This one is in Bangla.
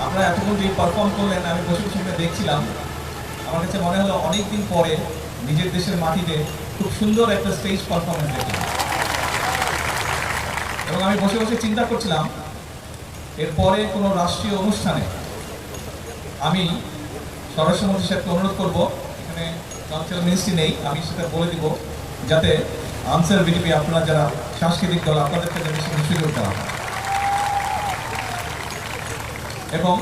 আপনারা এতক্ষণ যে পারফর্ম করলেন আমি বসে বসে দেখছিলাম, আমার কাছে মনে হলো অনেকদিন পরে নিজের দেশের মাটিতে খুব সুন্দর একটা স্টেজ পারফরমেন্স দেখলাম। এবং আমি বসে বসে চিন্তা করছিলাম এরপরে কোনো রাষ্ট্রীয় অনুষ্ঠানে আমি স্বরাষ্ট্রমন্ত্রী সাহেবকে অনুরোধ করব, এখানে কালচারাল মিনিস্ট্রি নেই, আমি সেটা বলে দিব যাতে আনসার বিটিপি আপনারা যারা সাংস্কৃতিক দল আপনাদেরকে যাতে সুযোগ দেওয়া হয়। এবং